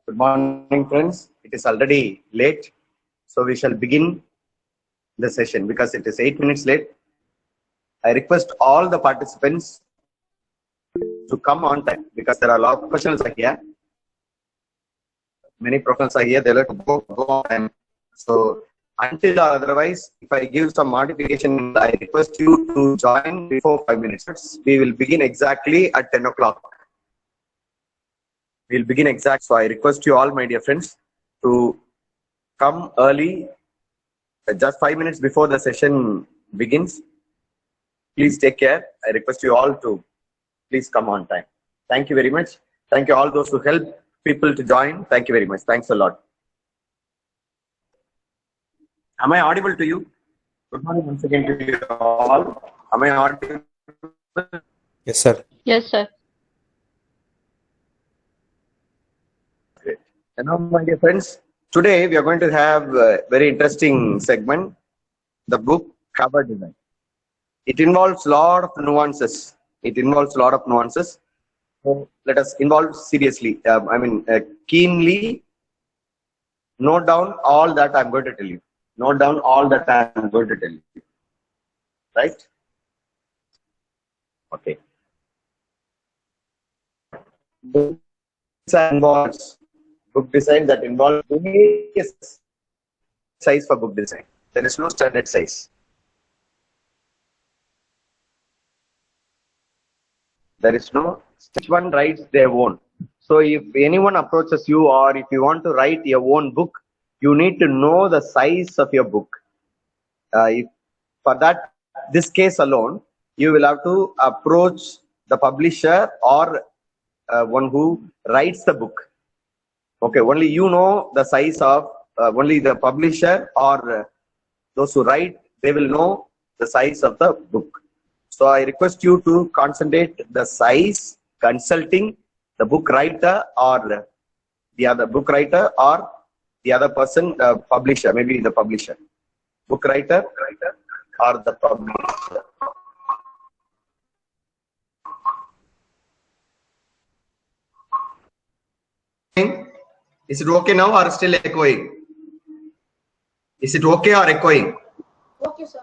Good morning, friends. It is already late, so we shall begin the session because it is 8 minutes late. I request all the participants to come on time because there are a lot of professionals are here. Many professionals are here. They will go on time. So until or otherwise, if I give some modification, I request you to join before 5 minutes. We will begin exactly at 10 o'clock. We'll begin exact. So I request you all, my dear friends, to come early, just 5 minutes before the session begins. Please take care. I request you all to please come on time. Thank you very much. Thank you all those who help people to join. Thank you very much. Thanks a lot. Am I audible to you? Good morning once again to you all. Am I audible? Yes, sir. Yes, sir. Great. And now, my dear friends, today we are going to have a very interesting segment, the book cover design. It involves a lot of nuances. So let us involve seriously. Keenly note down all that I'm going to tell you. Note down all that I'm going to tell you. Right? Okay. Book design that involves various size for book design. There is no standard size. There is no, each one writes their own. So if anyone approaches you or if you want to write your own book, you need to know the size of your book. If for that, this case alone, you will have to approach the publisher or one who writes the book. Okay, only you know the size of, only the publisher or those who write, they will know the size of the book. So I request you to concentrate the size, consulting the book writer or the other book writer or the other person, publisher, maybe the publisher, book writer or the publisher. Is it okay now or still echoing? Is it okay or echoing? Okay, sir.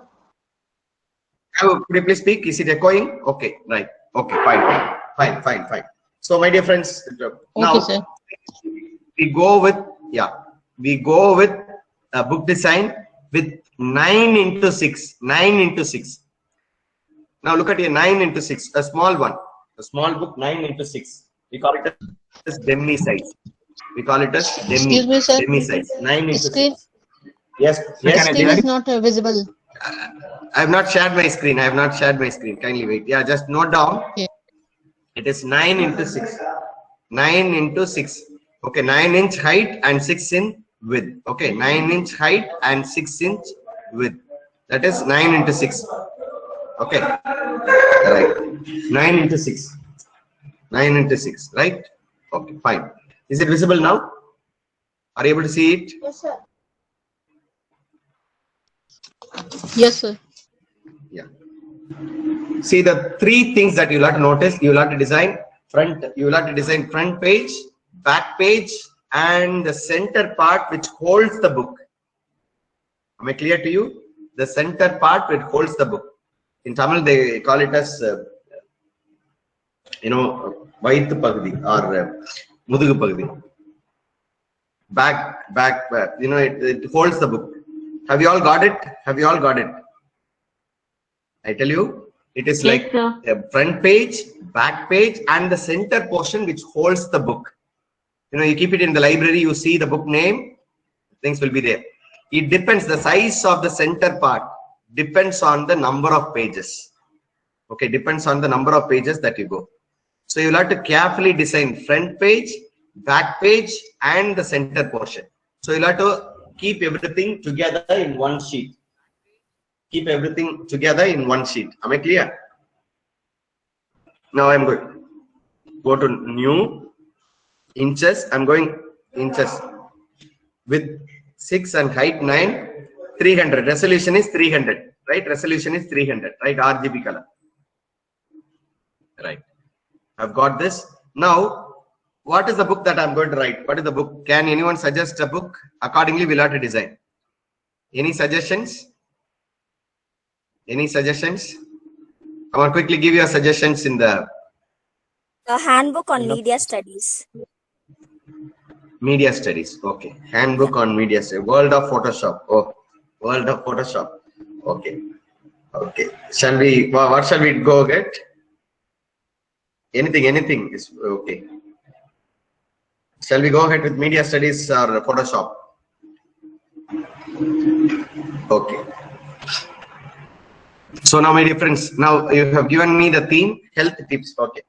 Could you please speak? Is it echoing? Okay, right. Okay, fine. So, my dear friends, now sir. we go with a book design with 9 into 6. 9 into 6. Now look at here, 9 into 6, a small one, a small book, 9 into 6. We call it as demi size. We call it as Excuse me, sir. demi size. 9 into Screen. 6. Yes. Screen is not visible. I have not shared my screen. Kindly wait. Yeah, just note down. Okay. It is 9 into 6. 9 into 6. Okay, 9-inch height and 6 in width. Okay, 9-inch height and 6-inch width. That is 9 into 6. Okay. Right. 9 into 6. 9 into 6. Right? Okay, fine. Is it visible now? Are you able to see it? Yes, sir. Yes, sir. Yeah. See the three things that you'll have to notice. You'll have to design front. You'll have to design front page, back page, and the center part which holds the book. Am I clear to you? The center part which holds the book. In Tamil, they call it as Vaithu Pagudi or Mudugu Pagudi. Back. It holds the book. Have you all got it? I tell you, it is like a front page, back page, and the center portion which holds the book. You keep it in the library, you see the book name, things will be there. It depends, the size of the center part depends on the number of pages. Okay, depends on the number of pages that you go. So you'll have to carefully design front page, back page, and the center portion. So you'll have to keep everything together in one sheet. Keep everything together in one sheet. Am I clear? Now I'm going. Go to new inches. I'm going inches with 6 and height 9, 300. Resolution is 300. Right? Resolution is 300. Right? RGB color. Right. I've got this. Now What is the book that I'm going to write? What is the book? Can anyone suggest a book? Accordingly, we'll have to design. Any suggestions? Any suggestions? I want to quickly give you suggestions in the A handbook on media studies. media studies. Okay. Handbook on media studies. World of Photoshop. Oh, World of Photoshop. Okay. Okay. Shall we, what shall we go get? Anything is okay. Shall we go ahead with media studies or Photoshop? Okay. So now, my dear friends, now you have given me the theme, health tips. Okay.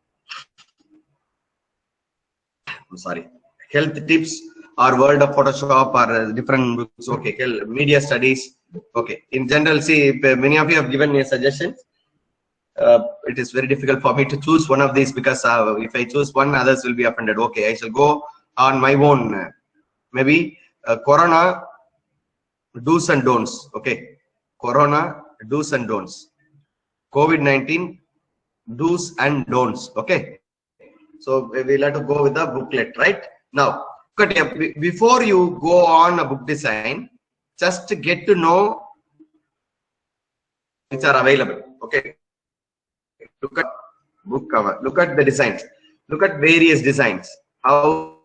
I'm sorry. Health tips or World of Photoshop or different books. Okay. Media studies. Okay. In general, see, many of you have given me suggestions. It is very difficult for me to choose one of these because if I choose one, others will be offended. Okay. I shall go on my own. Maybe Corona do's and don'ts. Okay. Corona do's and don'ts. COVID-19 do's and don'ts. Okay. So we'll have to go with the booklet, right? Now, before you go on a book design, just to get to know which are available. Okay. Look at book cover. Look at the designs. Look at various designs. How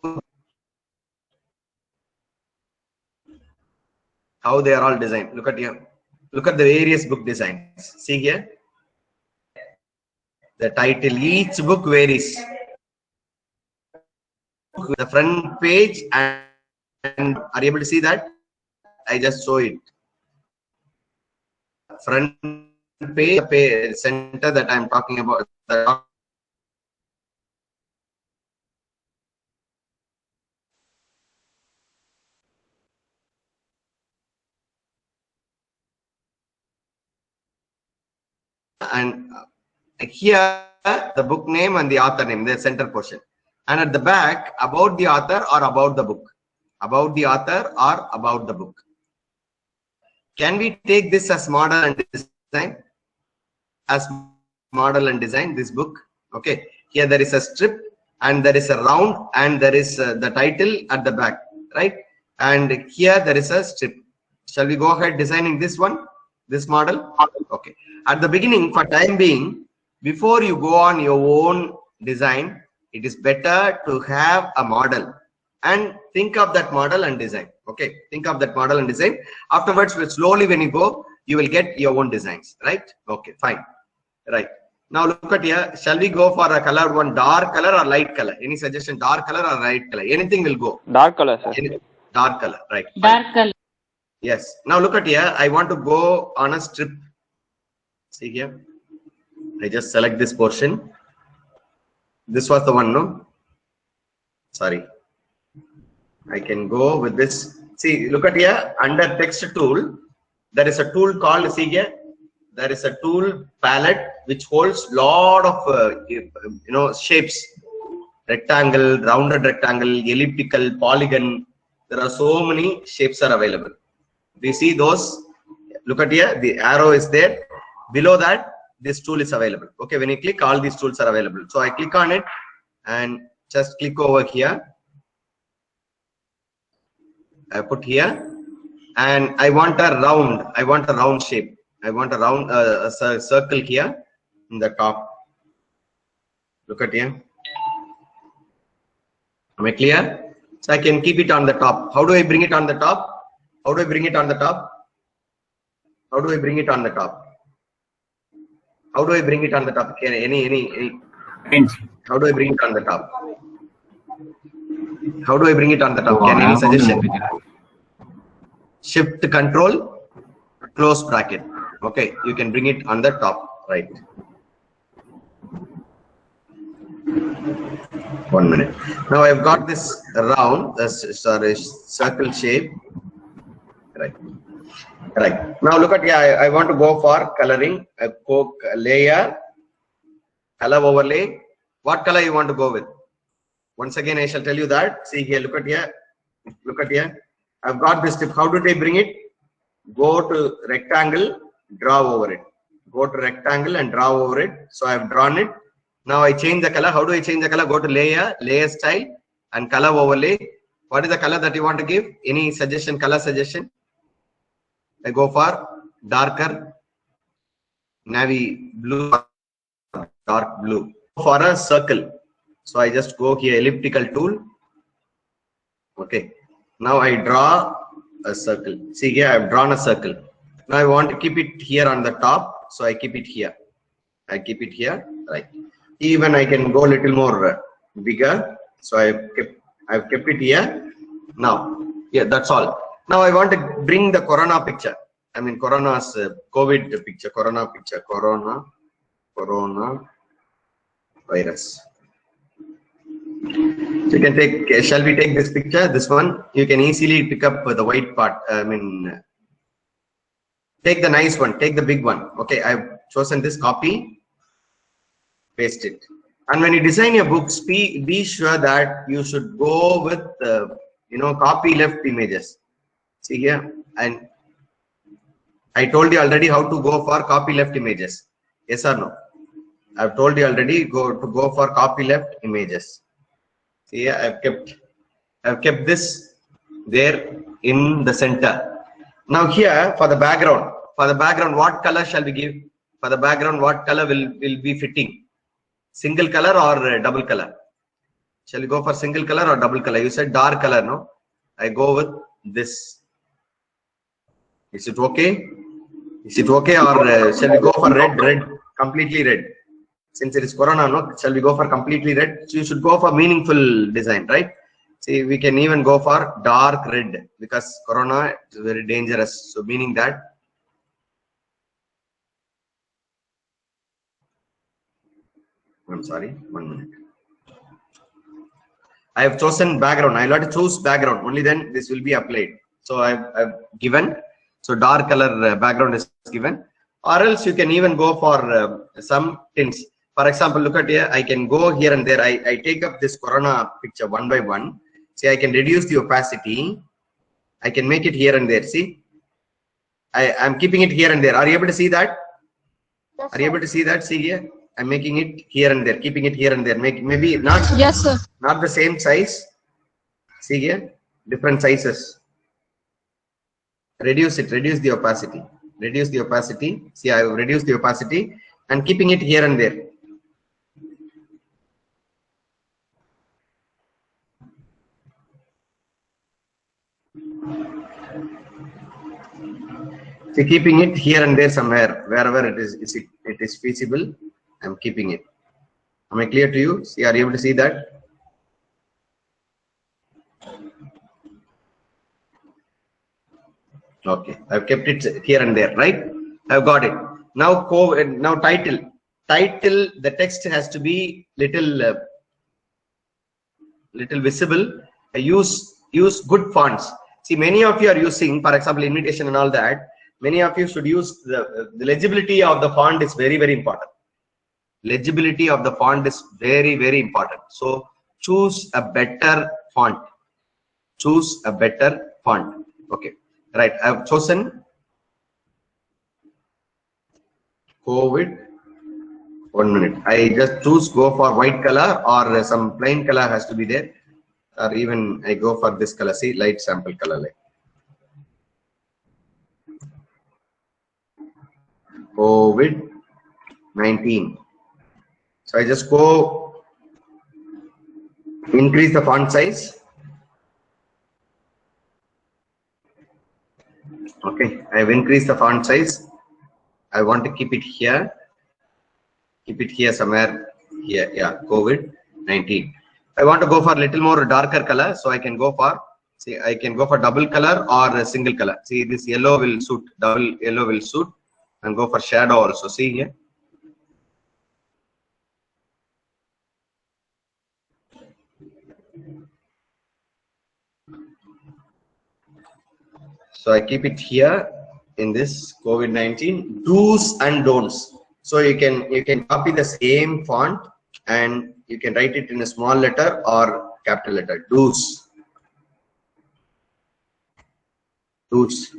they are all designed. Look at here. Look at the various book designs. See here. The title. Each book varies. The front page and are you able to see that? I just show it. Front page center that I'm talking about. And here the book name and the author name, the center portion. And at the back, about the author or about the book. About the author or about the book. Can we take this as model and design? As model and design this book. Okay. Here there is a strip and there is a round and there is the title at the back. Right. And here there is a strip. Shall we go ahead designing this one? This model? Okay. At the beginning, for time being, before you go on your own design, it is better to have a model and think of that model and design. Okay. Think of that model and design. Afterwards, slowly when you go, you will get your own designs. Right. Okay. Fine. Right. Now look at here. Shall we go for a colored one, dark color or light color? Any suggestion? Dark color or light color? Anything will go. Dark color, sir. Dark color. Right. Dark color. Yes. Now look at here. I want to go on a strip. See here. I just select this portion. This was the one, no? Sorry. I can go with this. See, look at here. Under text tool, there is a tool called, see here. There is a tool palette which holds lot of shapes. Rectangle, rounded rectangle, elliptical, polygon. There are so many shapes are available. Do you see those? Look at here. The arrow is there. Below that, this tool is available. Okay, when you click, all these tools are available. So I click on it and just click over here. I put here and I want a round shape. I want a round circle here in the top. Look at here. Am I clear? So I can keep it on the top. How do I bring it on the top? How do I bring it on the top? How do I bring it on the top? How do I bring it on the top? Any? How do I bring it on the top? How do I bring it on the top? Can any suggestion? Shift Control, close bracket. Okay, you can bring it on the top, right? 1 minute. Now I've got this round, circle shape. Right. Right. Now look at here. I want to go for coloring. A Coke layer, color overlay. What color you want to go with? Once again, I shall tell you that. See here. Look at here. Look at here. I've got this tip. How do they bring it? Go to rectangle, draw over it. Go to rectangle and draw over it. So I've drawn it. Now I change the color. How do I change the color? Go to layer, layer style, and color overlay. What is the color that you want to give? Any suggestion, color suggestion? I go for darker navy blue, dark blue. For a circle. So I just go here, elliptical tool. Okay. Now I draw a circle. See here, I've drawn a circle. Now I want to keep it here on the top. So I keep it here. I keep it here, right? Even I can go a little more bigger. So I've kept it here. Now, yeah, that's all. Now I want to bring the corona picture. I mean, corona's COVID picture, corona virus. So you can take, shall we take this picture, this one? You can easily pick up the white part. I mean, take the nice one, take the big one. Okay, I've chosen this, copy, paste it. And when you design your books, be sure that you should go with, copy left images. See here, and I told you already how to go for copy left images. Yes or no? I've told you already go for copy left images. See here, I've kept this there in the center. Now here for the background, what color shall we give? For the background, what color will be fitting? Single color or double color? Shall we go for single color or double color? You said dark color, no? I go with this. Is it okay? Is it okay, or shall we go for red, completely red? Since it is corona, no? Shall we go for completely red? So you should go for meaningful design, right? See, we can even go for dark red because corona is very dangerous. So meaning that I'm sorry, 1 minute. I have chosen background. I'll have to choose background. Only then this will be applied. So I've given. So dark color background is given. Or else you can even go for some tints. For example, look at here. I can go here and there. I take up this corona picture one by one. See, I can reduce the opacity. I can make it here and there. See, I'm keeping it here and there. Are you able to see that? Are you able to see that? See here. I'm making it here and there, keeping it here and there. Maybe not. Yes, sir. Not the same size. See here, different sizes. Reduce it. Reduce the opacity. Reduce the opacity. See, I have reduced the opacity and keeping it here and there. See, keeping it here and there somewhere, wherever it is feasible. I'm keeping it. Am I clear to you? See, are you able to see that? Okay, I've kept it here and there, right? I've got it. Now, title. Title. The text has to be little visible. Use good fonts. See, many of you are using, for example, invitation and all that. Many of you should use the legibility of the font is very, very important. Legibility of the font is very, very important. So choose a better font. Choose a better font. Okay, right. I've chosen COVID. 1 minute. I just choose go for white color or some plain color has to be there, or even I go for this color. See, light sample color like COVID-19. So I just go increase the font size. Okay, I have increased the font size. I want to keep it here. Keep it here somewhere here. Yeah, COVID-19. I want to go for a little more darker color, so I can go for, see, I can go for double color or a single color. See, this yellow will suit, double yellow will suit, and go for shadow also. See here. So I keep it here in this COVID-19 do's and don'ts. So you can copy the same font and you can write it in a small letter or capital letter. Do's. Do's.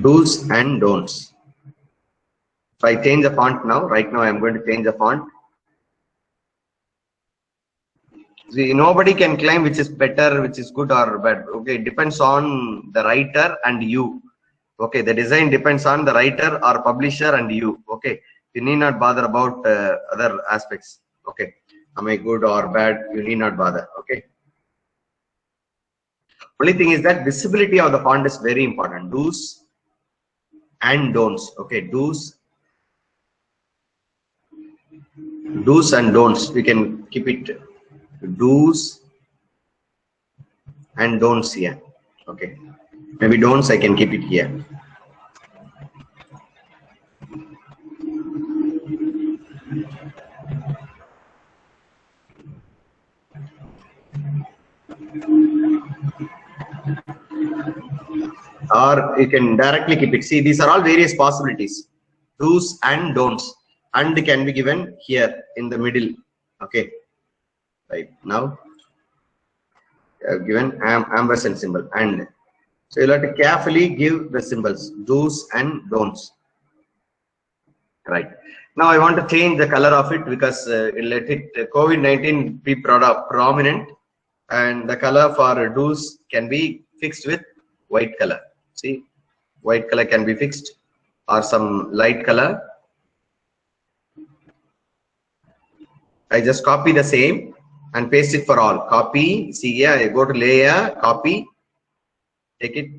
Do's and don'ts. So I change the font now. Right now I am going to change the font. See, nobody can claim which is better, which is good or bad. Okay, it depends on the writer and you. Okay, the design depends on the writer or publisher and you. Okay, you need not bother about other aspects. Okay, am I good or bad? You need not bother. Okay. Only thing is that visibility of the font is very important. Do's and don'ts. Okay, do's and don'ts. We can keep it do's and don'ts here. Okay, maybe don'ts I can keep it here. Or you can directly keep it. See, these are all various possibilities. Do's and don'ts. And can be given here in the middle. Okay. Right now, given ampersand symbol. And so you'll have to carefully give the symbols. Do's and don'ts. Right. Now I want to change the color of it because let it COVID-19 be prominent. And the color for do's can be fixed with white color. See, white color can be fixed or some light color. I just copy the same and paste it for all. Copy, see here, I go to layer, copy, take it,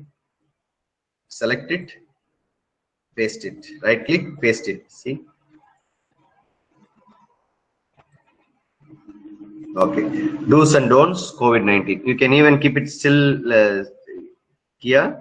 select it, paste it, right click, paste it, see. Okay, do's and don'ts, COVID-19. You can even keep it still here.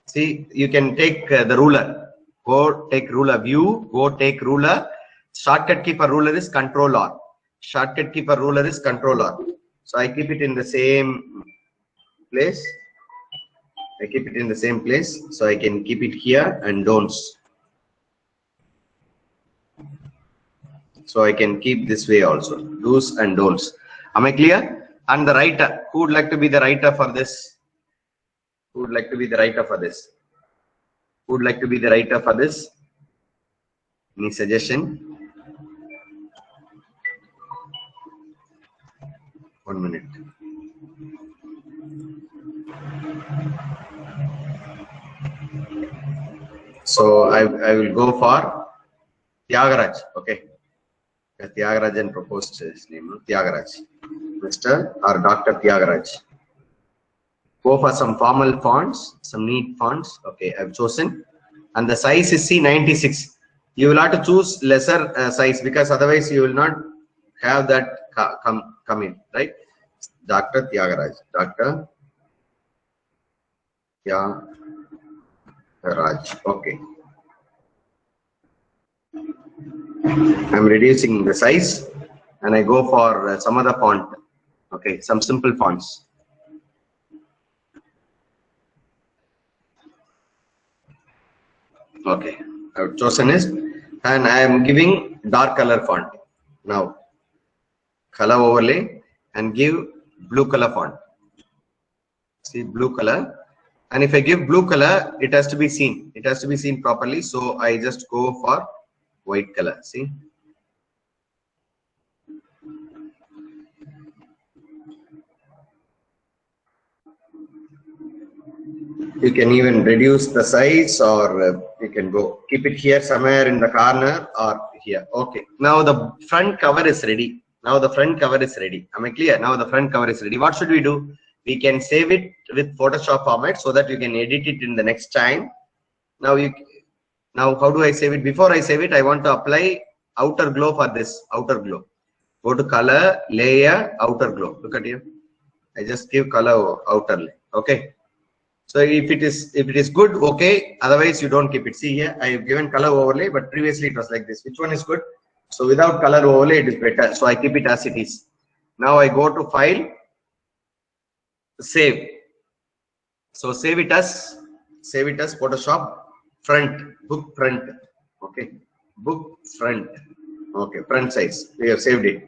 See, you can take the ruler. Go take ruler view. Go take ruler. Shortcut key for ruler is Control R. Shortcut key for ruler is Control R. So I keep it in the same place. I keep it in the same place. So I can keep it here and don'ts. So I can keep this way also. Do's and don'ts. Am I clear? And the writer. Who would like to be the writer for this? Who would like to be the writer for this? Who would like to be the writer for this? Any suggestion? 1 minute. So I will go for Tyagaraj. Okay. Tyagarajan proposed his name. Tyagaraj. Mr. or Dr. Tyagaraj. Go for some formal fonts, some neat fonts. Okay, I've chosen. And the size is C96. You will have to choose lesser size because otherwise you will not have that come in, right? Dr. Tyagaraj. Dr. Tyagaraj. Okay. I'm reducing the size and I go for some other font. Okay, some simple fonts. Okay, I've chosen it and I am giving dark color font. Now, color overlay and give blue color font. See, blue color. And if I give blue color, it has to be seen. It has to be seen properly. So I just go for white color. See. You can even reduce the size or you can go keep it here somewhere in the corner or here. Okay. Now the front cover is ready. Now the front cover is ready. Am I clear? Now the front cover is ready. What should we do? We can save it with Photoshop format so that you can edit it in the next time. Now how do I save it? Before I save it, I want to apply outer glow for this outer glow. Go to color, layer, outer glow. Look at here. I just give color outer. Okay. So if it is good, okay. Otherwise, you don't keep it. See here, I have given color overlay, but previously it was like this. Which one is good? So without color overlay, it is better. So I keep it as it is. Now I go to File, Save. So save it as Photoshop front, book front. Okay, book front. Okay, front size. We have saved it,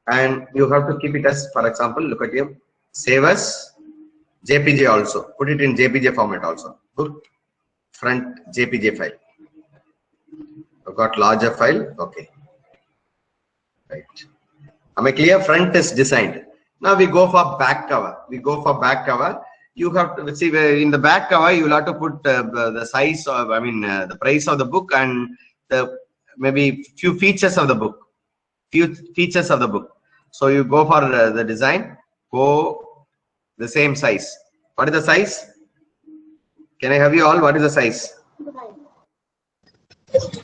and you have to keep it as, for example, look at here. Save as JPG also. Put it in JPG format also. Book front JPG file. I've got larger file. Okay. Right. Am I clear? Front is designed. Now we go for back cover. You have to see in the back cover. You will have to put the size of, the price of the book and the maybe few features of the book. So you go for the design. Go the same size. What is the size? Can I have you all? What is the size?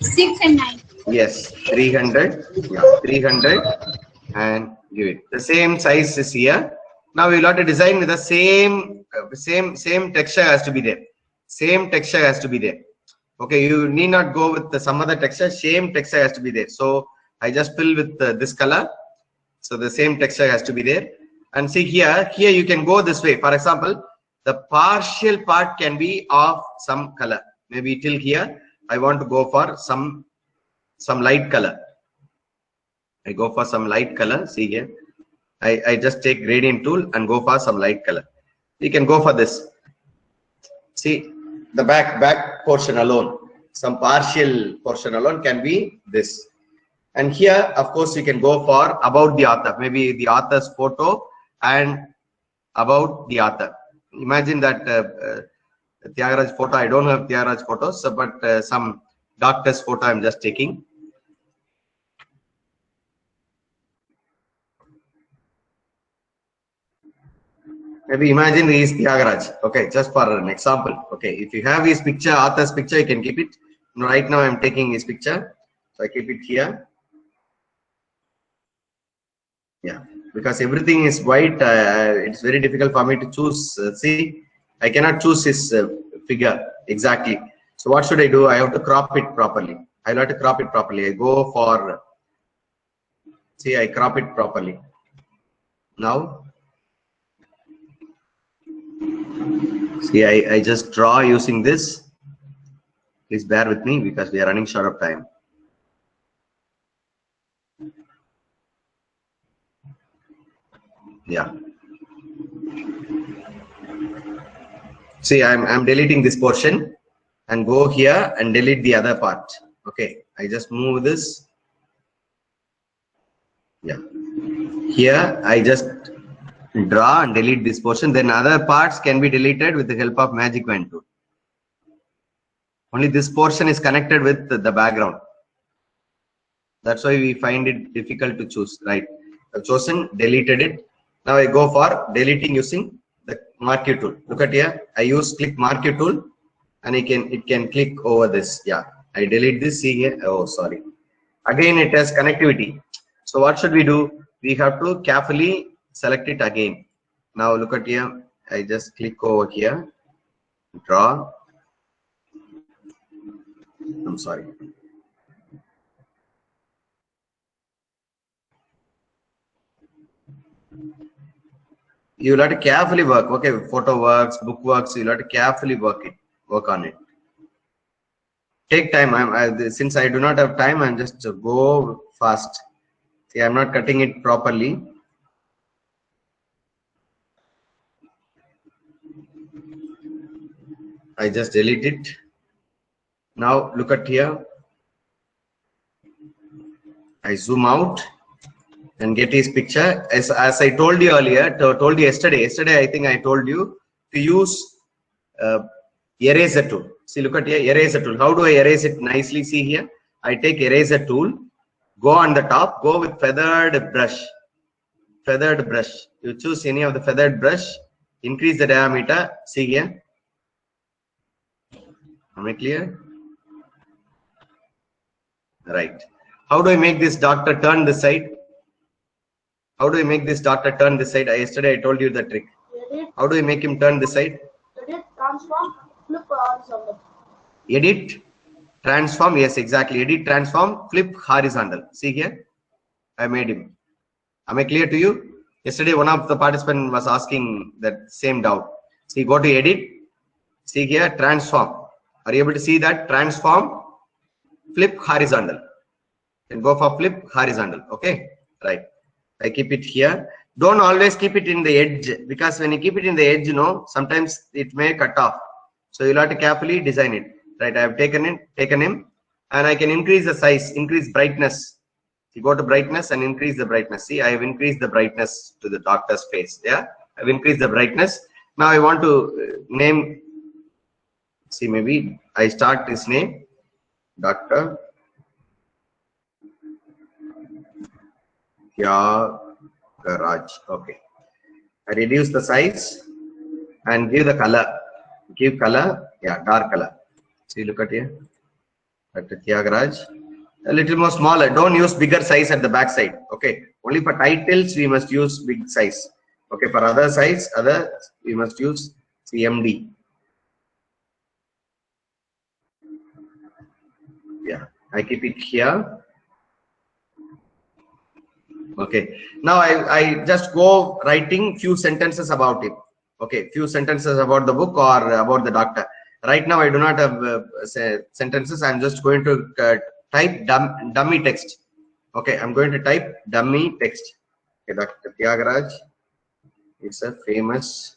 6 and 9. Yes, 300. Yeah, 300 and give it. The same size is here. Now we'll have to design with the same texture has to be there. Okay, you need not go with some other texture. Same texture has to be there. So I just fill with this color. So the same texture has to be there. And see here you can go this way. For example, the partial part can be of some color. Maybe till here, I want to go for some light color. I go for some light color. See here, I just take gradient tool and go for some light color. You can go for this. See the back portion alone. Some partial portion alone can be this. And here, of course, you can go for about the author. Maybe the author's photo and about the author. Imagine that Tyagaraj photo. I don't have Tyagaraj photos, but some doctor's photo I'm just taking. Maybe imagine he is Tyagaraj. Okay, just for an example. Okay, if you have his picture, author's picture, you can keep it. Right now I'm taking his picture, so I keep it here. Yeah, because everything is white, it's very difficult for me to choose. See, I cannot choose his figure exactly. So what should I do? I have to crop it properly. I have to crop it properly. I go for, see, I crop it properly. Now, see, I just draw using this. Please bear with me because we are running short of time. Yeah. See, I'm deleting this portion and go here and delete the other part. Okay, I just move this. Yeah. Here I just draw and delete this portion. Then other parts can be deleted with the help of magic wand tool. Only this portion is connected with the background. That's why we find it difficult to choose. Right? I've chosen, deleted it. Now I go for deleting using the marquee tool. Look at here. I use click marquee tool, and it can click over this. Yeah. I delete this. See here. Oh, sorry. Again, it has connectivity. So what should we do? We have to carefully select it again. Now look at here. I just click over here. Draw. I'm sorry. You will have to carefully work. Okay, photo works, book works. You will have to carefully work on it. Take time. Since I do not have time, I'm just go fast. See, I'm not cutting it properly. I just delete it. Now look at here. I zoom out and get his picture. As I told you earlier, told you yesterday. Yesterday, I think I told you to use eraser tool. See, look at here, eraser tool. How do I erase it nicely? See here. I take eraser tool. Go on the top. Go with feathered brush. Feathered brush. You choose any of the feathered brush. Increase the diameter. See here. Am I clear? Right. How do I make this doctor turn this side? How do I make this doctor turn this side? Yesterday I told you the trick. How do I make him turn this side? Edit, transform, flip horizontal. Edit, transform. Yes, exactly. Edit, transform, flip horizontal. See here. I made him. Am I clear to you? Yesterday one of the participants was asking that same doubt. See, go to edit. See here, transform. Are you able to see that? Transform, flip horizontal. And go for flip horizontal. Okay, right. I keep it here. don't always keep it in the edge, because when you keep it in the edge, sometimes it may cut off. So you'll have to carefully design it. Right, I have taken him, and I can increase the size, increase brightness. You go to brightness and increase the brightness. See, I have increased the brightness to the doctor's face. Yeah, I've increased the brightness. Now I want to name. See, maybe I start his name, Dr. Tyagaraja. Okay, I reduce the size and give the color. Give color, yeah, dark color. See, look at here, Dr. Tyagaraja. A little more smaller. Don't use bigger size at the back side. Okay, only for titles we must use big size. Okay, for other size, we must use CMD. Yeah, I keep it here. Okay, now I just go writing few sentences about it. Okay, few sentences about the book or about the doctor. Right now I do not have sentences. I'm just going to type dummy text. Okay, I'm going to type dummy text. Okay, Dr. Tyagaraja is a famous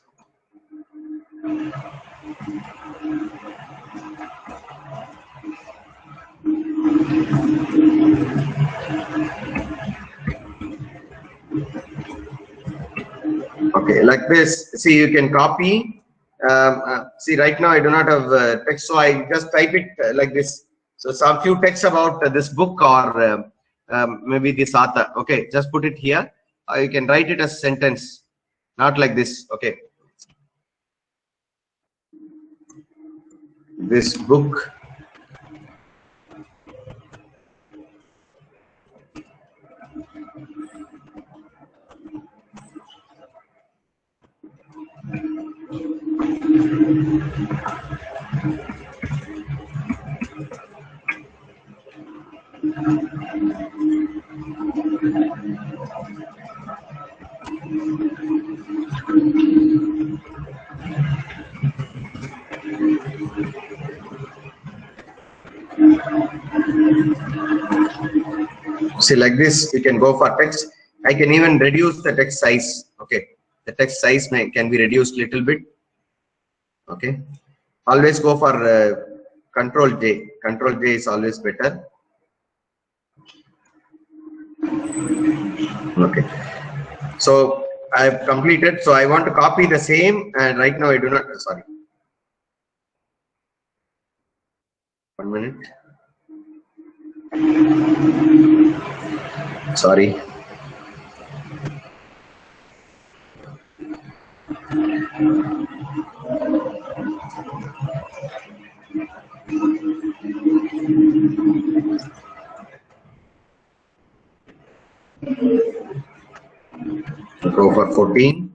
okay, like this. See, you can copy. See, right now I do not have text, so I just type it like this. So some few text about this book or maybe this author. Okay, just put it here. You can write it as sentence, not like this. Okay, this book see, like this. You can go for text. I can even reduce the text size. Okay, the text size can be reduced little bit. Okay, always go for Control J. Control J is always better. Okay, so I have completed. So I want to copy the same, and right now I do not. Sorry, 1 minute. Sorry. Go for 14.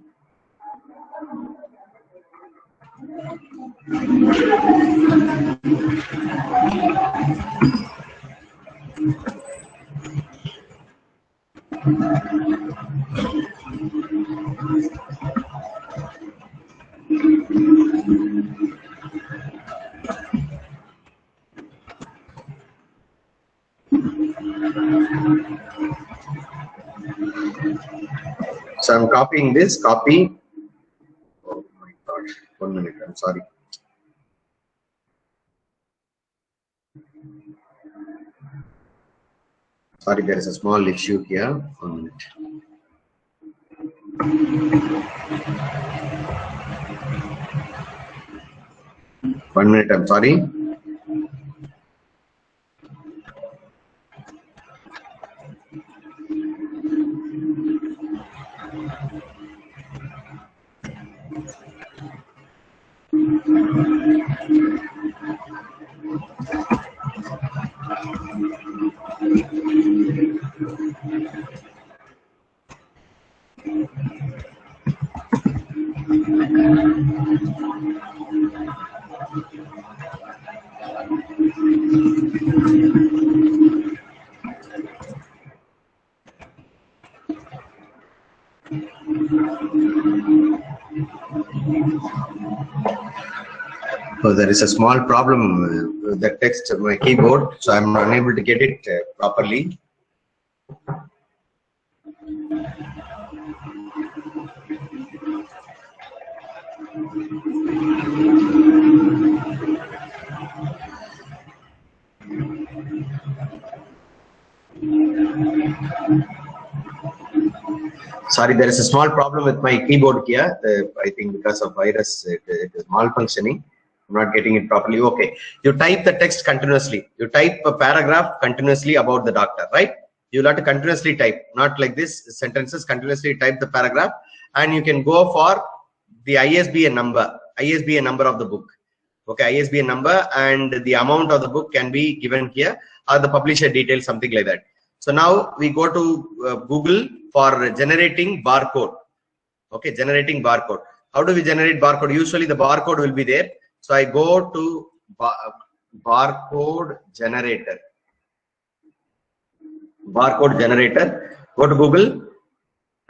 So I'm copying this. Copy. Oh my God! 1 minute. I'm sorry. Sorry, there is a small issue here. 1 minute. One minute, I'm sorry. So there is a small problem with the text of my keyboard, so I'm unable to get it properly. Sorry, there is a small problem with my keyboard here. I think because of virus, it is malfunctioning. I'm not getting it properly. Okay. You type the text continuously. You type a paragraph continuously about the doctor, right? You'll have to continuously type, not like this sentences, continuously type the paragraph, and you can go for the ISBN number of the book. Okay, ISBN number and the amount of the book can be given here, or the publisher details, something like that. So now we go to Google for generating barcode. Okay, generating barcode. How do we generate barcode? Usually the barcode will be there. So I go to barcode generator. Barcode generator. Go to Google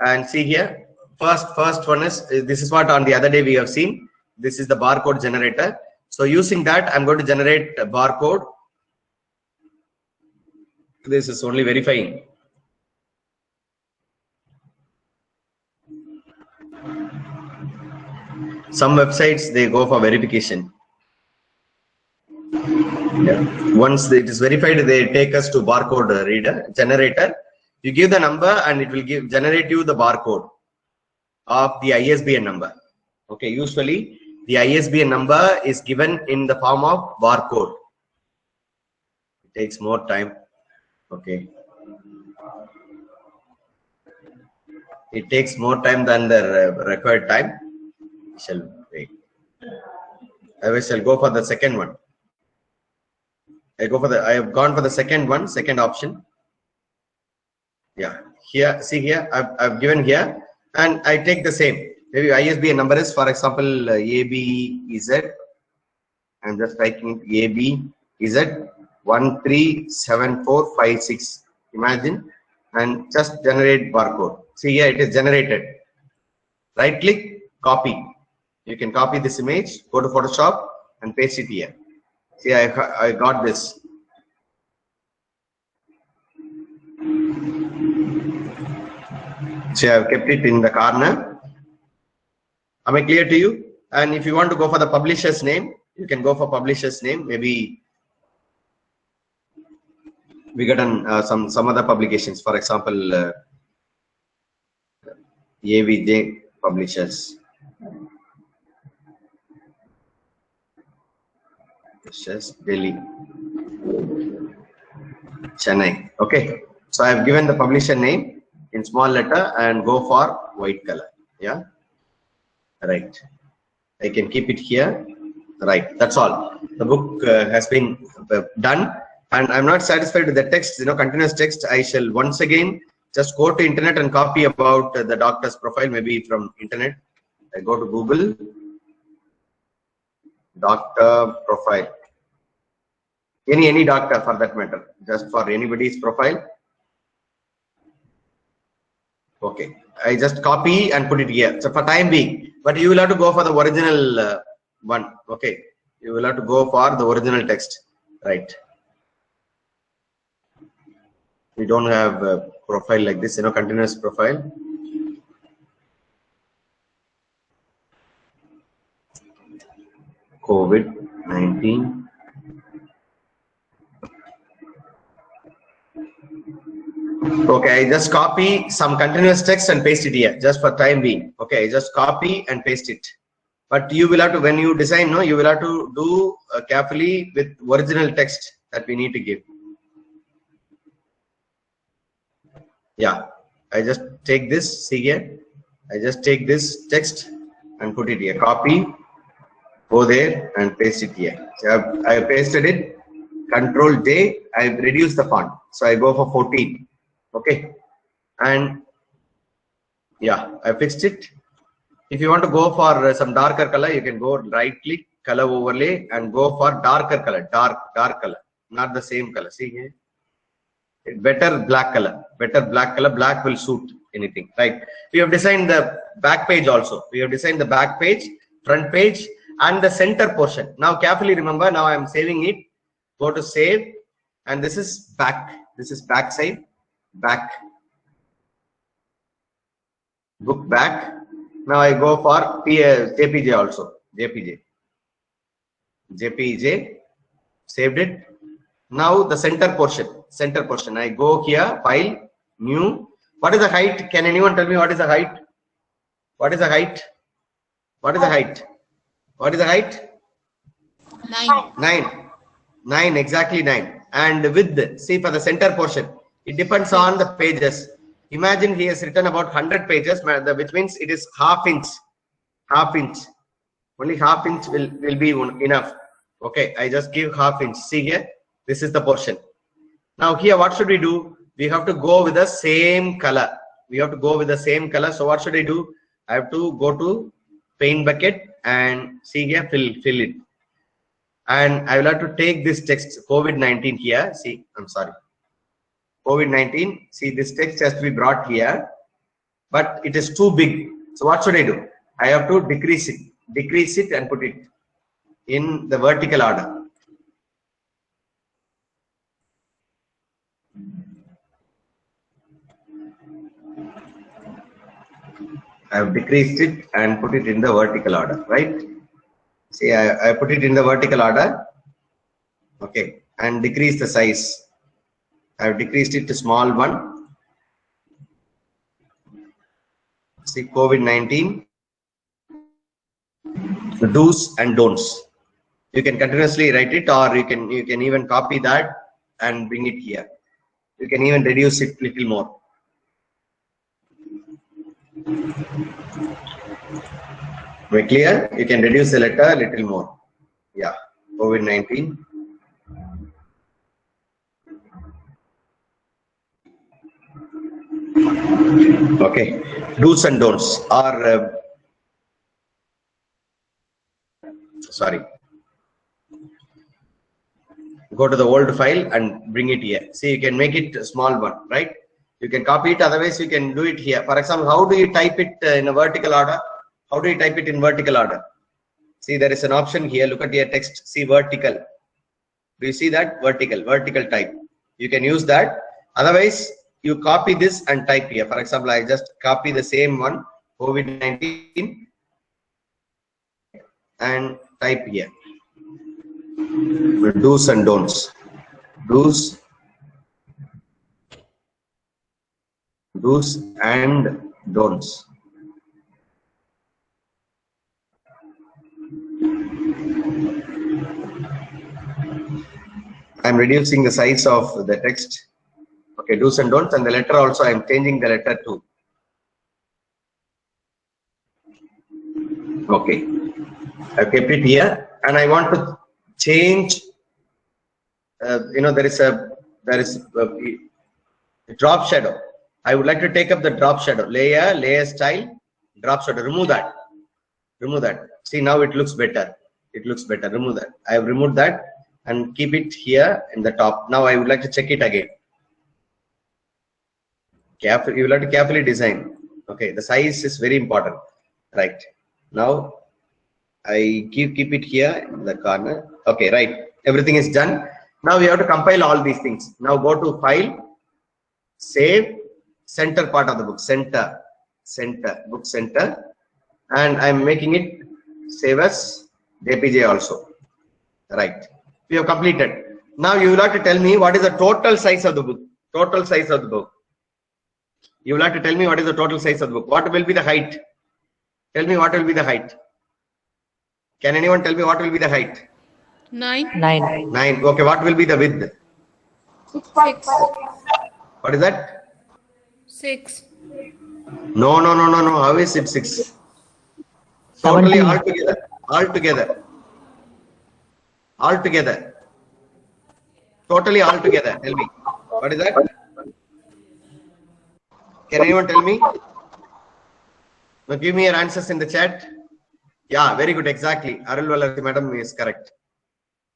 and see here. First one is, this is what on the other day we have seen. This is the barcode generator. So using that, I'm going to generate a barcode. This is only verifying. Some websites, they go for verification. Yeah. Once it is verified, they take us to barcode reader generator. You give the number and it will generate you the barcode of the ISBN number. Okay, usually the ISBN number is given in the form of barcode. It takes more time. Okay, it takes more time than the required time. Shall wait. I shall go for the second one. I have gone for the second one, second option. Yeah, here, see here, I've given here, and I take the same. Maybe ISBN number is, for example, ABZ. I'm just typing ABZ 137456. Imagine, and just generate barcode. See here, it is generated. Right click, copy. You can copy this image, go to Photoshop and paste it here. See, I got this. See, I've kept it in the corner. Am I clear to you? And if you want to go for the publisher's name, you can go for publisher's name. Maybe we got some other publications. For example, AVJ Publishers. Delhi, Chennai. Okay, so I have given the publisher name in small letter and go for white color. Yeah, right. I can keep it here. Right, that's all. The book has been done, and I'm not satisfied with the text. Continuous text. I shall once again just go to internet and copy about the doctor's profile. Maybe from internet. I go to Google. Doctor profile. Any doctor for that matter, just for anybody's profile. Okay, I just copy and put it here. So for time being, but you will have to go for the original one. Okay, you will have to go for the original text, right? We don't have a profile like this, continuous profile. COVID-19. Okay, I just copy some continuous text and paste it here, just for time being. Okay, I just copy and paste it. But you will have to, when you design, you will have to do carefully with original text that we need to give. Yeah, I just take this, see here. I just take this text and put it here. Copy. Go there and paste it here. So I pasted it. Control J. I've reduced the font, so I go for 14. Okay, and yeah, I fixed it. If you want to go for some darker color, you can go right click, color overlay, and go for darker color, dark color, not the same color. See here, better black color. Black will suit anything, right? We have designed the back page also. We have designed the back page, front page, and the center portion. Now carefully remember, now I am saving it. Go to save, and this is back. This is back side, back, book back. Now I go for JPG also, JPJ. JPJ. Saved it. Now the center portion. I go here, file, new. What is the height? Can anyone tell me what is the height? What is the height? What is the height? What is the height? 9. 9, exactly 9. And width, see for the center portion, it depends on the pages. Imagine he has written about 100 pages, which means it is half inch. Only half inch will be enough. Okay, I just give half inch. See here, this is the portion. Now here, what should we do? We have to go with the same color. So what should I do? I have to go to paint bucket and see here, fill it. And I will have to take this text COVID-19 here. See, I'm sorry. COVID-19. See, this text has to be brought here, but it is too big. So what should I do? I have to decrease it and put it in the vertical order. I have decreased it and put it in the vertical order, right? See, I put it in the vertical order. Okay, and decrease the size. I have decreased it to small one. See, COVID-19. Do's and don'ts. You can continuously write it, or you can even copy that and bring it here. You can even reduce it little more. Very clear? You can reduce the letter a little more. Yeah, COVID-19. Okay, do's and don'ts are sorry. Go to the old file and bring it here. See, you can make it a small one, right? You can copy it, otherwise you can do it here. For example, how do you type it in a vertical order? How do you type it in vertical order? See, there is an option here. Look at your text. See, vertical. Do you see that? Vertical type. You can use that. Otherwise, you copy this and type here. For example, I just copy the same one, COVID-19, and type here. Do's and don'ts. Do's and don'ts. I'm reducing the size of the text. Okay, do's and don'ts, and the letter also I'm changing the letter too. Okay, I've kept it here, and I want to change. There is a drop shadow. I would like to take up the drop shadow. Layer style, drop shadow. Remove that. See, now it looks better. Remove that. I have removed that and keep it here in the top. Now I would like to check it again. You will have to carefully design. Okay, the size is very important. Right. Now I keep it here in the corner. Okay, right. Everything is done. Now we have to compile all these things. Now go to File, Save, Center part of the book, book center, and I'm making it save as JPJ also. Right. We have completed. Now you will have to tell me what is the total size of the book. You will have to tell me what is the total size of the book. What will be the height? Tell me what will be the height. Can anyone tell me what will be the height? 9. 9. Okay, what will be the width? 6. What is that? 6. No. How is it 6? Totally altogether. Totally altogether. Tell me. What is that? Can anyone tell me? Now give me your answers in the chat. Yeah, very good. Exactly. Arul Valarthi madam is correct.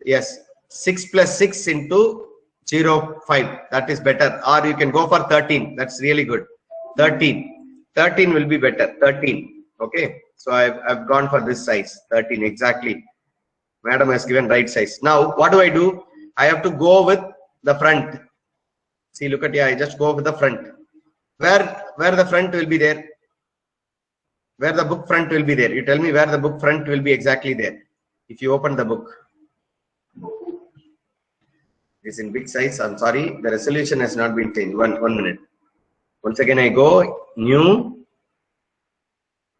Yes. 6 plus 6 into 0.5. That is better. Or you can go for 13. That's really good. 13 will be better. 13. Okay. So I've gone for this size. 13 exactly. Madam has given right size. Now what do? I have to go with the front. See, look at here. I just go with the front. Where the front will be there? where the book front will be there. You tell me where the book front will be exactly there. If you open the book, it's in big size. I'm sorry, the resolution has not been changed. One minute. Once again, I go new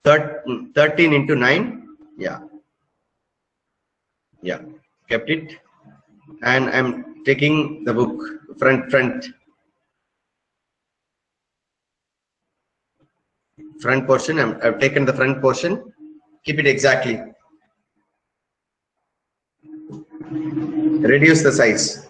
13 into 9. Yeah. Kept it, and I'm taking the book front portion. I've taken the front portion. Keep it exactly. Reduce the size.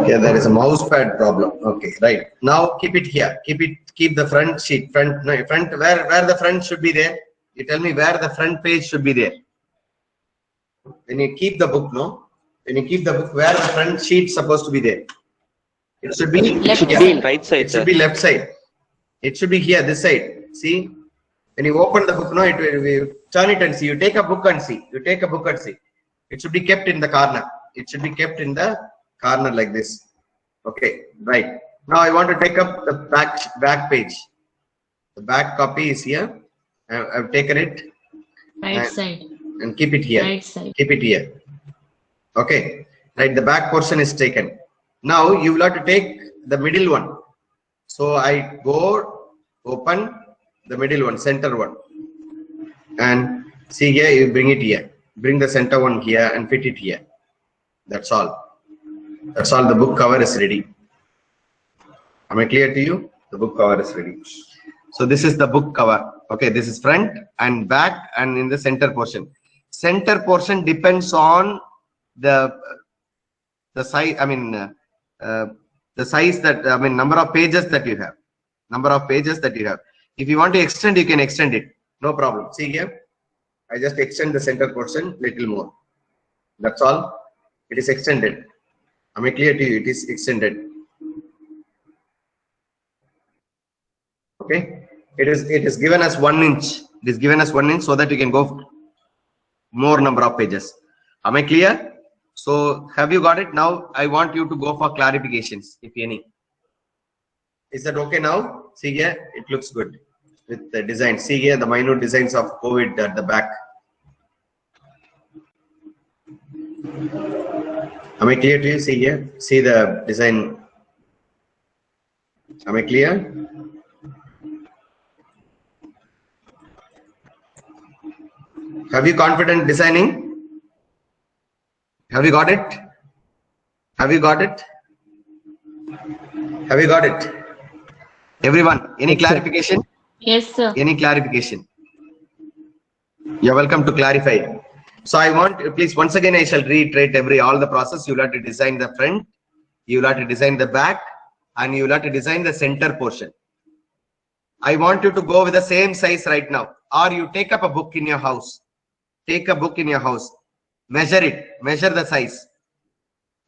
Yeah, there is a mouse pad problem. Okay, right. Now keep it here. Keep the front sheet. Front where the front should be there. You tell me where the front page should be there. When you keep the book, when you keep the book, where the front sheet supposed to be there? It should be right side. It should be left side. It should be here, this side. See, when you open the book, it will turn it and see. You take a book and see. It should be kept in the corner. It should be kept in the corner like this. Okay, right. Now I want to take up the back page. The back copy is here. I've taken it. Right side. And keep it here. Right side. Keep it here. Okay. Right. The back portion is taken. Now you will have to take the middle one. So I go open the middle one, center one. And see here, you bring it here. Bring the center one here and fit it here. That's all. That's all. The book cover is ready. Am I clear to you? The book cover is ready. So this is the book cover. Okay, this is front and back and in the center portion. Center portion depends on the size. The size that number of pages that you have. If you want to extend, you can extend it. No problem. See here, I just extend the center portion little more. That's all. It is extended. Am I clear to you? It is extended. Okay. It is given as 1 inch. It is given as 1 inch so that you can go more number of pages. Am I clear? So have you got it? Now I want you to go for clarifications, if any. Is that okay now? See here, it looks good with the design. See here, the minute designs of COVID at the back. Am I clear to you? See here, see the design. Am I clear? Have you confident designing? Have you got it? Have you got it? Have you got it? Everyone, any clarification? Yes, sir. Any clarification? You're welcome to clarify. So I want, please, once again, I shall reiterate all the process. You'll have to design the front, you'll have to design the back, and you'll have to design the center portion. I want you to go with the same size right now. Or you take up a book in your house. Take a book in your house. Measure it. Measure the size.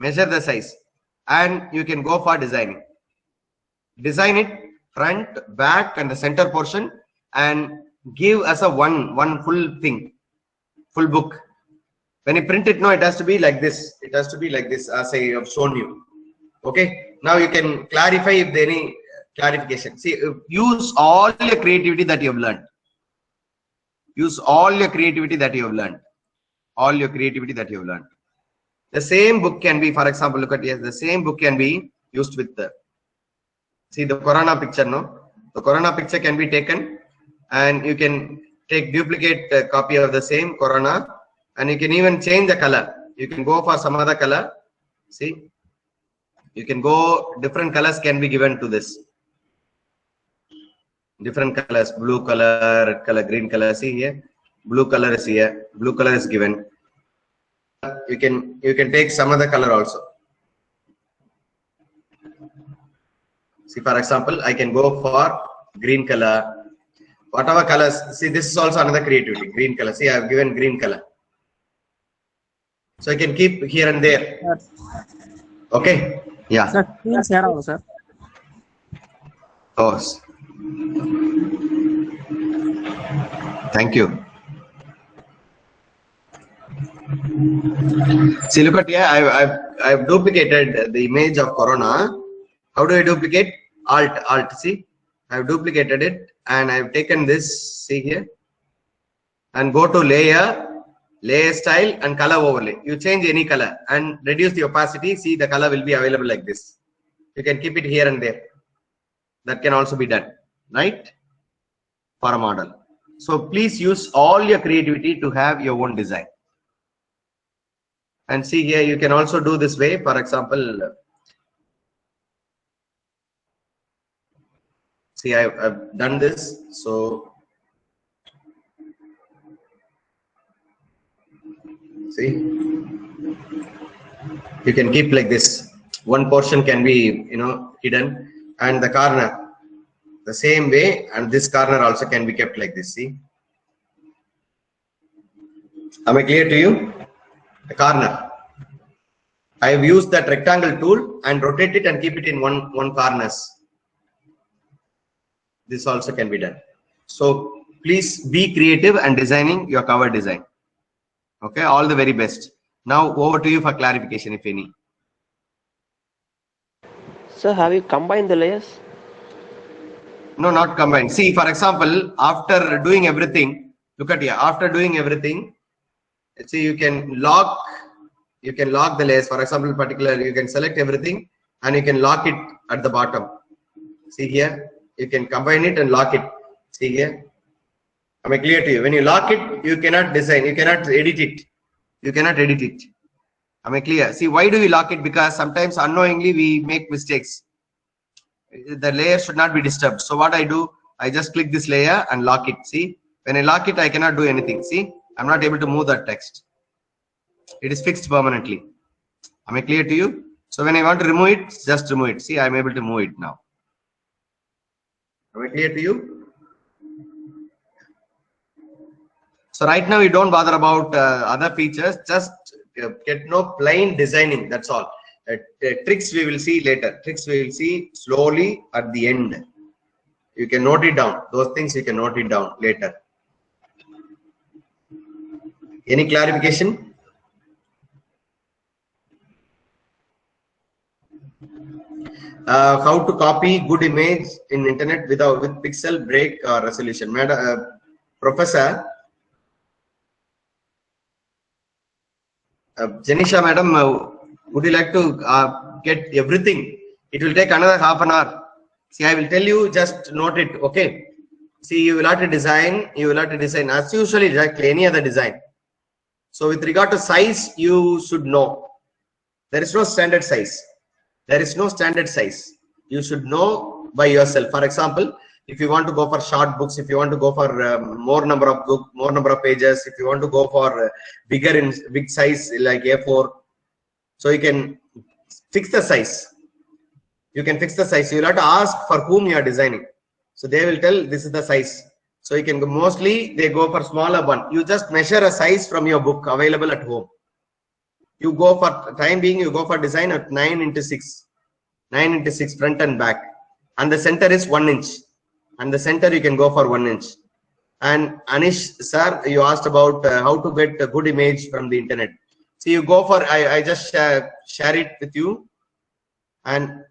Measure the size. And you can go for designing. Design it front, back, and the center portion, and give us a one full thing, full book. When you print it, no, it has to be like this. It has to be like this, as I have shown you. Okay. Now you can clarify if there any clarification. See, use all your creativity that you have learned. Use all your creativity that you have learned. All your creativity that you have learned. The same book can be, for example, look at here. The same book can be used with the, see the Corona picture, no? The Corona picture can be taken, and you can take duplicate copy of the same Corona, and you can even change the color. You can go for some other color. See, you can go, different colors can be given to this. Different colors, blue color, red color, green color. See here, blue color is here. Blue color is given. You can take some other color also. See, for example, I can go for green color. Whatever colors. See, this is also another creativity. Green color. See, I have given green color. So I can keep here and there. Okay. Yeah. Sir. Oh. Thank you. See, look at here. I've duplicated the image of Corona. How do I duplicate? Alt. See, I've duplicated it and I've taken this. See here, and go to layer style and color overlay. You change any color and reduce the opacity. See, the color will be available like this. You can keep it here and there. That can also be done, right? For a model. So please use all your creativity to have your own design. And see here, you can also do this way. For example, see, I've done this. So see, you can keep like this. One portion can be, hidden, and the corner the same way, and this corner also can be kept like this. See, am I clear to you? The corner, I have used that rectangle tool and rotate it and keep it in one corners. This also can be done. So please be creative and designing your cover design. Okay, all the very best. Now over to you for clarification, if any. Sir, have you combined the layers? No, not combined. See, for example, after doing everything, look at here. After doing everything, see, you can lock the layers. For example, particularly, you can select everything and you can lock it at the bottom. See here, you can combine it and lock it. See here. Am I clear to you? When you lock it, you cannot design, you cannot edit it. You cannot edit it. Am I clear? See, why do we lock it? Because sometimes unknowingly we make mistakes. The layer should not be disturbed. So what I do, I just click this layer and lock it. See, when I lock it, I cannot do anything. See, I'm not able to move that text. It is fixed permanently. Am I clear to you? So when I want to remove it, just remove it. See, I'm able to move it now. Am I clear to you? So right now you don't bother about other features. Just get plain designing. That's all. Tricks we will see later. Tricks we will see slowly at the end. You can note it down. Those things you can note it down later. Any clarification? How to copy good image in internet with pixel break or resolution? Madam, Professor Janisha, madam, would you like to get everything? It will take another half an hour. See, I will tell you, just note it. Okay. See, you will have to design. You will have to design as usually, like any other design. So with regard to size, you should know. There is no standard size. There is no standard size. You should know by yourself. For example, if you want to go for short books, if you want to go for more number of pages, if you want to go for big size like A4, so you can fix the size. You can fix the size. You will have to ask for whom you are designing. So they will tell this is the size. So you can mostly they go for smaller one. You just measure a size from your book available at home. You go for time being, you go for design at 9x6, 9x6 front and back, and the center is 1 inch. And the center you can go for 1 inch. And Anish sir, you asked about how to get a good image from the internet. So you go for, I just share it with you. And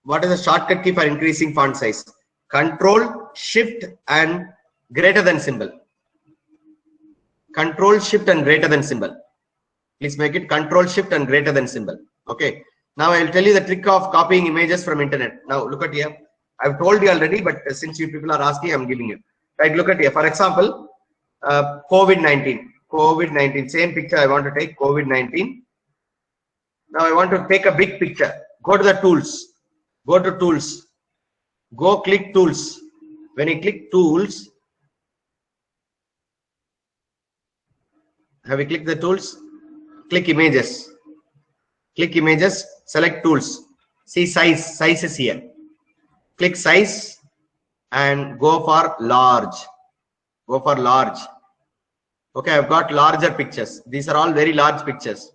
what is the shortcut key for increasing font size? Control, Shift and greater than symbol. Control, Shift and greater than symbol. Please make it Control, Shift and greater than symbol. Okay. Now I will tell you the trick of copying images from internet. Now look at here. I've told you already, but since you people are asking, I'm giving you. Right, look at here. For example, COVID-19, same picture I want to take, COVID-19. Now I want to take a big picture. Go to the tools. Go to tools. Go click tools. When you click tools, have you clicked the tools? Click images. Click images, select tools. See size. Size is here. Click size and go for large. Go for large. Okay, I've got larger pictures. These are all very large pictures.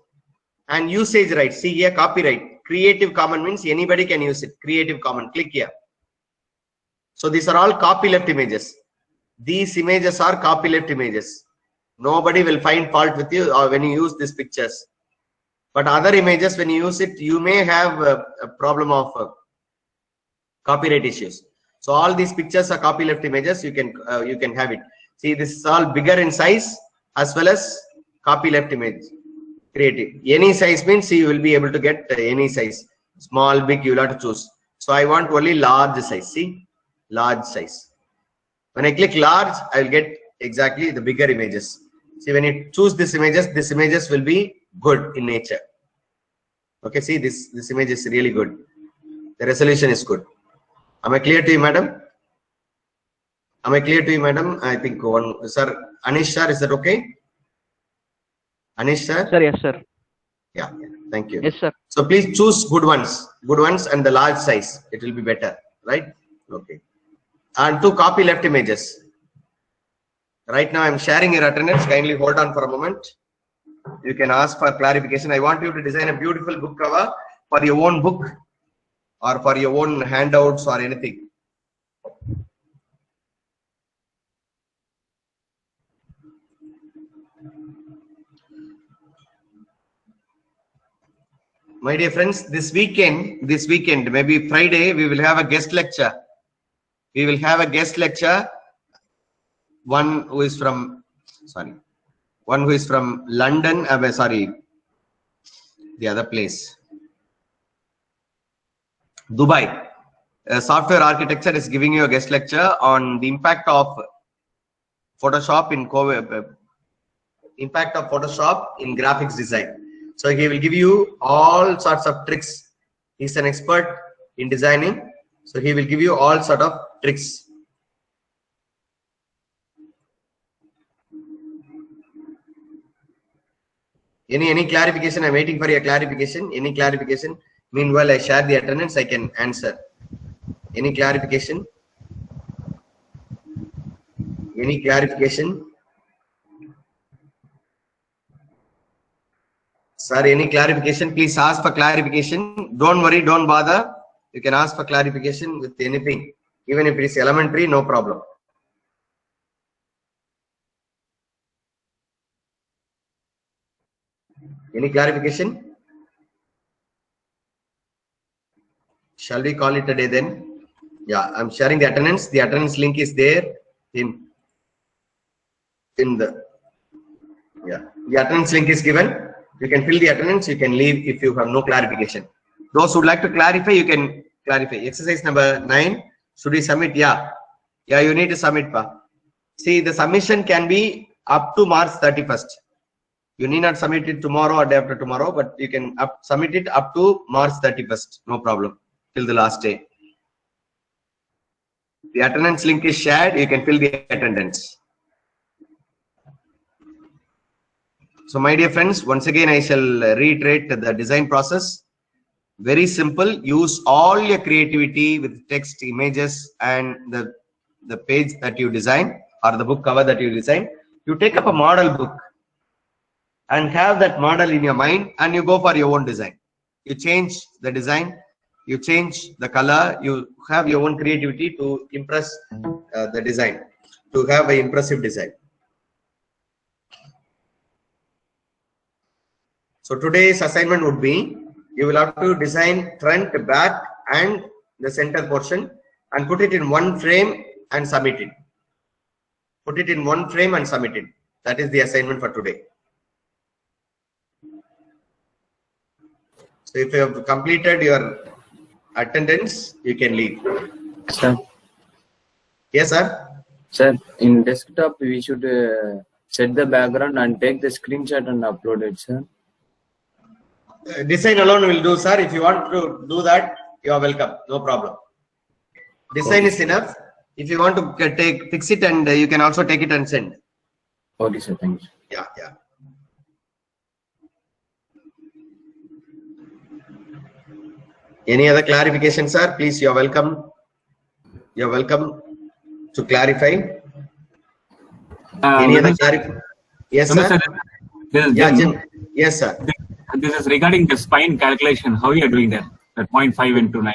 And usage rights. See here, copyright. Creative Commons means anybody can use it. Creative Commons. Click here. So these are all copyleft images. These images are copyleft images. Nobody will find fault with you or when you use these pictures. But other images, when you use it, you may have a problem of copyright issues. So all these pictures are copyleft images. You can have it. See, this is all bigger in size as well as copyleft image. Creative. Any size means you will be able to get any size. Small, big, you will have to choose. So I want only large size. See, large size. When I click large, I will get exactly the bigger images. See, when you choose these images will be good in nature. Okay, see, this image is really good. The resolution is good. Am I clear to you, madam? Am I clear to you, madam? I think one, sir, Anish sir, is that okay? Anish sir? Sir, yes, sir. Yeah, thank you. Yes, sir. So please choose good ones and the large size. It will be better, right? Okay. And 2 copyleft images. Right now I'm sharing your attendance. Kindly hold on for a moment. You can ask for clarification. I want you to design a beautiful book cover for your own book or for your own handouts or anything. My dear friends, this weekend, maybe Friday, we will have a guest lecture. We will have a guest lecture. One who is from London, the other place, Dubai. Software architecture is giving you a guest lecture on the impact of Photoshop in graphics design. So he will give you all sorts of tricks. He's an expert in designing, so he will give you all sort of tricks. Any clarification? I'm waiting for your clarification. Any clarification? Meanwhile, I share the attendance. I can answer. Any clarification? Any clarification? Sir, any clarification? Please ask for clarification. Don't worry, don't bother. You can ask for clarification with anything. Even if it is elementary, no problem. Any clarification? Shall we call it a day then? Yeah, I'm sharing the attendance. The attendance link is there the attendance link is given. You can fill the attendance. You can leave if you have no clarification. Those who would like to clarify, you can clarify. Exercise number 9. Should we submit? Yeah, you need to submit. See, the submission can be up to March 31st. You need not submit it tomorrow or day after tomorrow, but you can submit it up to March 31st. No problem. Till the last day. The attendance link is shared. You can fill the attendance. So my dear friends, once again I shall reiterate the design process. Very simple. Use all your creativity with text, images, and the page that you design or the book cover that you design. You take up a model book and have that model in your mind, and you go for your own design. You change the design, you change the color, you have your own creativity to impress the design, to have an impressive design. So today's assignment would be, you will have to design front, back, and the center portion and put it in one frame and submit it. Put it in one frame and submit it. That is the assignment for today. So if you have completed your attendance, you can leave. Sir. Yes, sir. Sir, in desktop we should set the background and take the screenshot and upload it, sir. Design alone will do, sir. If you want to do that, you are welcome. No problem. Design is enough. If you want to fix it, and you can also take it and send. Okay, sir. Thank you. Yeah. Any other clarification, sir? Please, you are welcome. You are welcome to clarify. Any other clarification? Yes, sir. Yeah, Jim. Yes, sir. This is regarding the spine calculation. How you are doing that? At 0.5 into 9.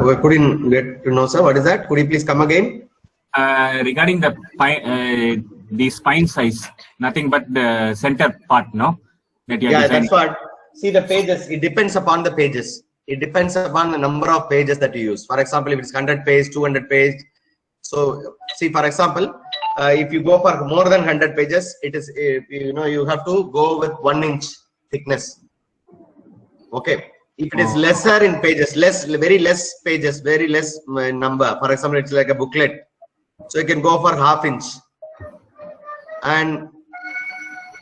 We couldn't get to know, sir. What is that? Could you please come again? Regarding the spine size, nothing but the center part, no? that you're Yeah, designing? that's what. See the pages. It depends upon the pages. It depends upon the number of pages that you use. For example, if it's 100 page, 200 page. So see, for example, if you go for more than 100 pages, it is you have to go with 1 inch thickness. Okay. If it is lesser in pages, very less pages, very less number. For example, it's like a booklet, so you can go for ½ inch. And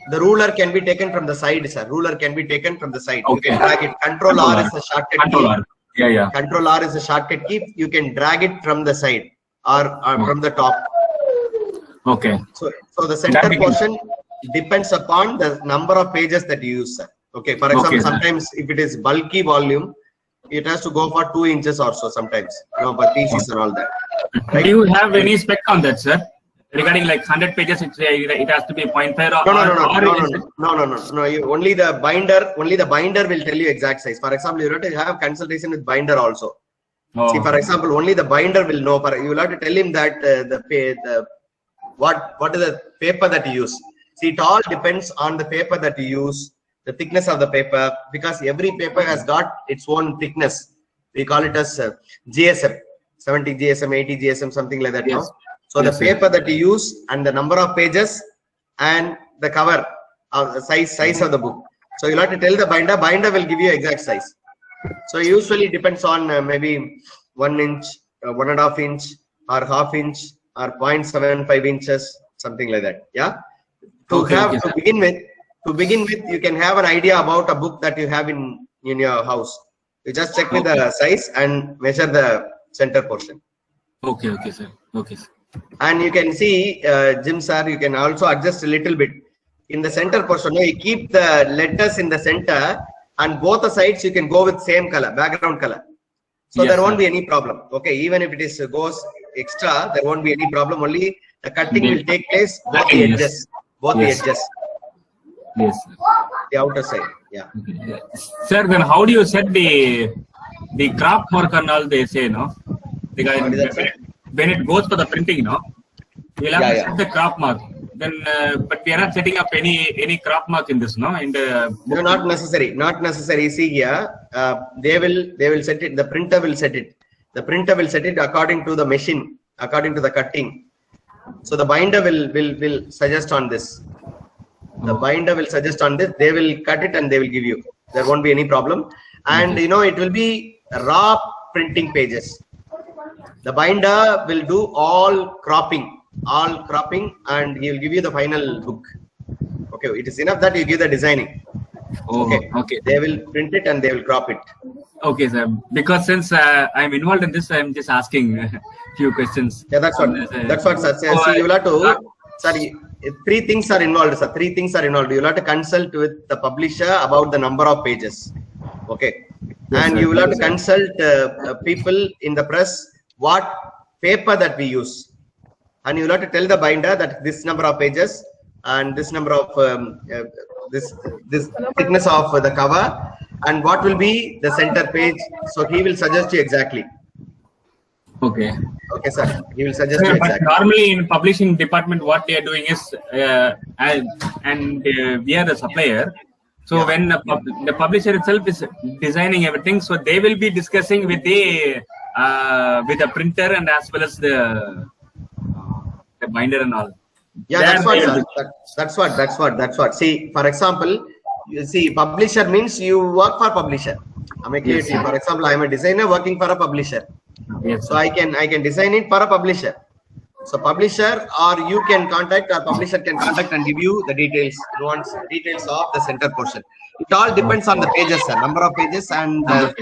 the ruler can be taken from the side, sir. Ruler can be taken from the side. You can drag it. Control R is a shortcut Control key. R. Yeah. Control R is a shortcut key. You can drag it from the side or from the top. Okay. So the center portion depends upon the number of pages that you use, sir. Okay. For example, sometimes if it is bulky volume, it has to go for 2 inches or so sometimes. For thesis and all that. Right? Do you have any spec on that, sir? Regarding like 100 pages, it has to be 0.5 or No. Only the binder will tell you exact size. For example, you have to have consultation with binder also. See, for example, only the binder will know. You will have to tell him that what is the paper that you use. See, it all depends on the paper that you use, the thickness of the paper, because every paper has got its own thickness. We call it as GSM, 70 GSM, 80 GSM, something like that. Yes. No? So the paper that you use and the number of pages and the cover, the size of the book. So you'll have to tell the binder. Binder will give you exact size. So usually depends on maybe 1 inch, 1.5 inch, or ½ inch, or 0.75 inches, something like that. Yeah. To begin with, you can have an idea about a book that you have in your house. You just check with the size and measure the center portion. Okay, sir. And you can see, Jim sir, you can also adjust a little bit. In the center portion, you keep the letters in the center, and both the sides you can go with same color, background color. So there won't be any problem. Okay, even if it goes extra, there won't be any problem. Only the cutting will take place both the edges. The edges. Yes. The outer side. Yeah. Okay. Sir, then how do you set the crop mark and all they say, no? What is that, sir? When it goes for the printing, no? We'll have to set the crop mark. Then, but we are not setting up any crop mark in this, no? No, not necessary. Not necessary. See here, they will set it. The printer will set it. The printer will set it according to the machine, according to the cutting. So the binder will suggest on this. The binder will suggest on this. They will cut it and they will give you. There won't be any problem. And it will be raw printing pages. The binder will do all cropping, and he will give you the final book. Okay, it is enough that you give the designing. Okay. They will print it and they will crop it. Okay, sir. Because since I'm involved in this, I'm just asking a few questions. Yeah, that's what, sir. See, you will have to. Sorry, 3 things are involved, sir. 3 things are involved. You will have to consult with the publisher about the number of pages. Okay, and you will have to consult people in the press what paper that we use, and you will have to tell the binder that this number of pages and this number of this thickness of the cover, and what will be the center page. So he will suggest you exactly. Okay, sir. He will suggest you exactly. But normally in publishing department, what they are doing is, we are the supplier. So when the publisher itself is designing everything, so they will be discussing with the printer and as well as the binder and all. Yeah, that's what. See, for example, you see, publisher means you work for publisher. I'm a creative. Yes, for example, I'm a designer working for a publisher. Yes. So I can design it for a publisher. So publisher, or you can contact, or publisher can contact and give you the details of the center portion. It all depends on the pages, sir. Number of pages and the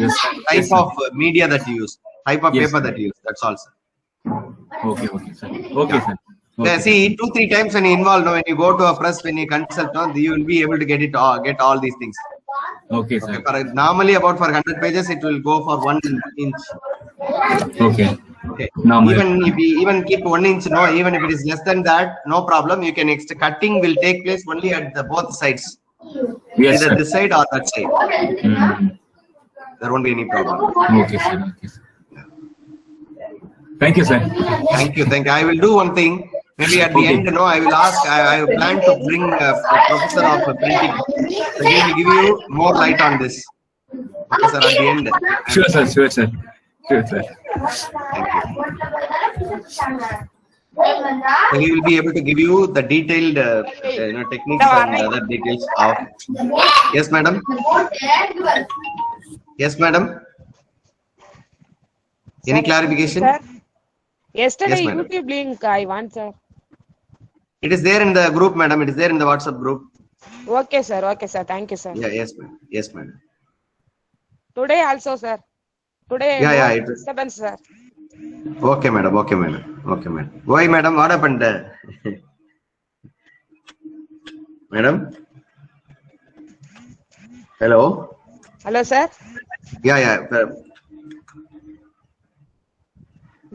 type of media that you use, type of paper that you use. That's all, sir. Okay, sir. Sir. Okay. See, 2-3 times when you involve, when you go to a press, when you consult, you will be able to get all these things. Okay, sir. Okay, normally about for 100 pages, it will go for 1 inch. Okay. Even if you even keep 1 inch, no, even if it is less than that, no problem. You can cutting will take place only at both sides. Yes, either sir. this side or that side. There won't be any problem. Okay, sir. Thank you, sir. Thank you. I will do one thing. Maybe at the end, I will ask. I plan to bring a professor of printing. So he will give you more light on this. Okay, sir. At the end. Sure, sir. Sure, sir. Sure, sir. Thank you. So he will be able to give you the detailed, techniques and other details of. Yes, madam. Yes, madam. Any clarification? Sir, yesterday Yes, madam. YouTube link I want, sir. It is there in the group, madam. It is there in the WhatsApp group. Okay, sir. Okay, sir. Thank you, sir. Yeah. Yes, madam. Yes, madam. Today also, sir. Today, Yeah, no it is. disturbance, sir. Okay, madam. Okay, madam. Okay, madam. Why, madam? What happened? Madam? Hello? Hello, sir. Yeah.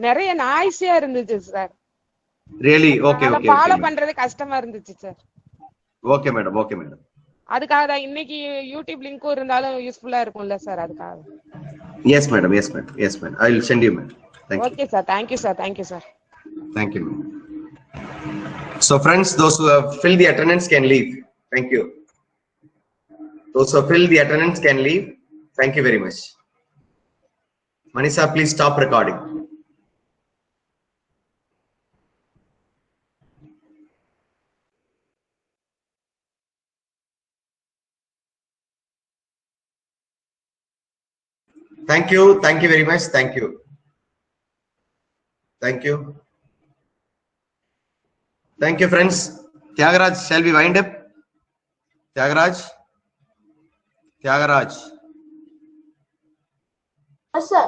நிறைய நாய்ஸியா இருந்துச்சு sir. Really? Okay. Follow பண்றது கஷ்டமா இருந்துச்சு sir. Okay, madam. Okay, madam. அதுக்காக தான் இன்னைக்கு YouTube லிங்க்கும் இருந்தாலும் யூஸ்ஃபுல்லா இருக்கும்ல சார், அதுக்காக. Yes, madam. Yes, madam. Yes, madam. I will send you, madam. Thank you. Okay, sir. Thank you, sir. Thank you, sir. Thank you, madam. So, friends, those who have filled the attendance can leave. Thank you. Those who have filled the attendance can leave. Thank you very much. Manisha, please stop recording. Thank you. Thank you very much. Thank you. Thank you. Thank you, friends. Tyagaraj, shall we wind up? Tyagaraj? Yes, sir.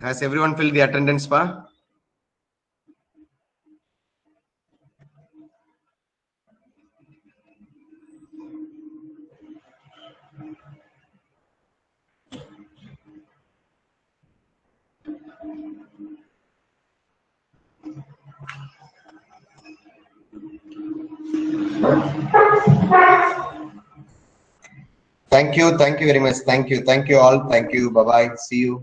Has everyone filled the attendance, pa? Thank you very much. Thank you all. Thank you. Bye bye. See you.